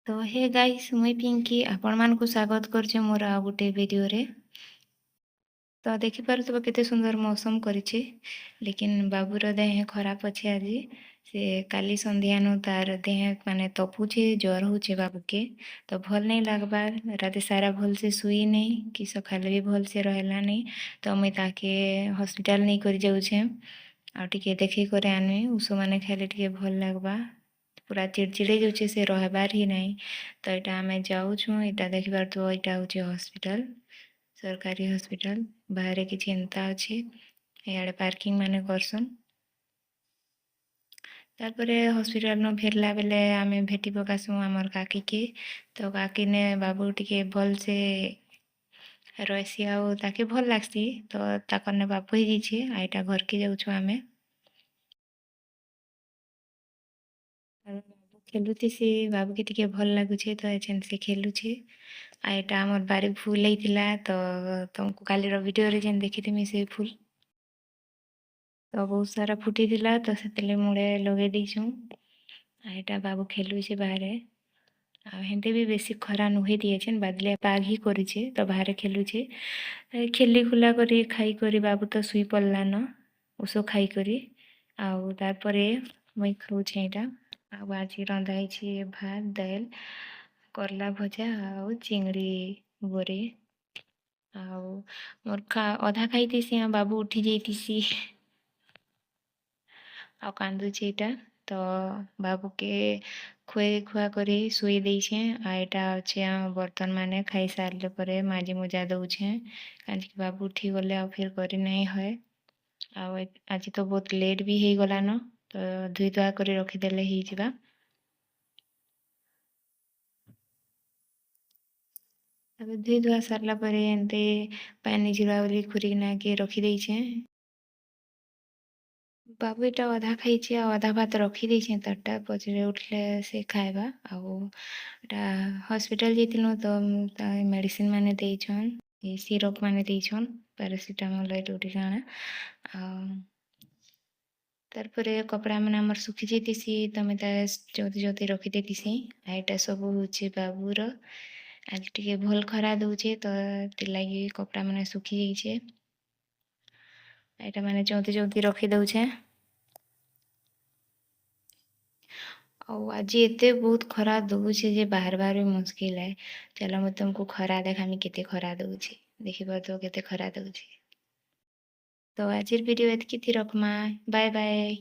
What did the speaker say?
तो hey guys मुई पिंकी आपण मानकु स्वागत करछे मोर आ गुटे वीडियो रे। तो देखि पारुथबा केते सुंदर मौसम करिछि लेकिन बाबूर देह खराब अछि आज। से काली संध्यानु तार देह माने तपुछे ज्वर होछे बाबू के। तो भल नहीं लागबार राति सारा भल से सुई नहीं कि सकाले भी भल से रहला नहीं। तो मुई ताके हॉस्पिटल नहीं कर जाउछे आ टिके देखि करे आनमी उस माने खाले टिके भल लागबा। पूरा चिड़चिड़े जाउछे से रहबार ही नहीं। तो एटा आमे जाउछु एटा देखिबार तो एटा होछे हॉस्पिटल सरकारी हॉस्पिटल बाहर किछि एंता अछि इयाडे पार्किंग माने करसन। तारपरे हॉस्पिटल न फेरला बेले आमे भेटी पकासु आमर काकी के। तो काकी ने बाबू टिके भल से रसी आउ ताके भल लागसी तो ताकर ने बाबू ही जाइछे आ एटा घर के जाउछु आमे। बाबू खेलुथिसी बाबू के टिके भल लागुछे तो एछन से खेलुछे। आ एटा हमर बारी फूल ହେଇଥିଲା तो तुमको कालीर वीडियो रे जेन देखिथिमि से फूल तो बहुत सारा फुटिଥିଲା तो सेतले मुड़े लगे देइछु। आ एटा बाबू खेलुछे बाहरे आ हेंते भी बेसी खरा नुहे दिएछन बादलिया पाग ही करिछे तो बाहरे खेलुछे। खेली खुला करी खाई करी बाबू तो सुई पड़ला न उस खाई करी आउ तारपरे मुई खाउछे एटा। आउ आज रंधा ହେଇଛି भात दाल करला भजा आउ चिंगड़ी बरी आउ मोर अधा खाइथिसी बाबू उठी जाइथिसी आ कांदुछे एटा तो बाबू के खुए खुआ करी सुई देइछे आ एटा अच्छे बर्तन माने खाई सारले परे माजी मुजा दउछे कांजि बाबू उठी गले आ फिर करी नहीं है। आ आज तो बहुत लेट भी हो गला न तो धुई धुआ करी रखीदेले ही जिबा। तबे धुई धुआ सारला परे एंते पानी जिरा बोली खुरिना के रखी देइछे। बाबू एटा अधा खाइछे आ अधा भात रखी देइछे तारटा पछरे उठले से खाइबा आउ एटा हॉस्पिटल जैतिनु तो मेडिसिन माने देइछन ए सिरप माने देइछन पैरासिटामोल एटोटी काना आ तारपरे कपड़ा माने हमर सुखी जैतिसी तमे ता जोती जोती रखी देतिसी आ एटा सब होछि बाबूर आज टिके भल खरा दउछे तो तिलागी कपड़ा माने सुखी जाइछे एटा माने जोती जोती रखी दउछे। ଆଉ ଆଜି ଏତେ ବହୁତ ଖରା ଦଉଛି ଯେ ବାହାର ବାହାର ବି ମୁସ୍କିଲ है। ଚାଲ ମୁଁ ତୁମକୁ ଖରା ଦେଖାମି କେତେ ଖରା ଦଉଛି ଦେଖିପାରୁଥିବ କେତେ ଖରା ଦଉଛି। ତ ଆଜିର ଭିଡ଼ିଓ ଏତିକି ରଖମା ବାଏ ବାଏ।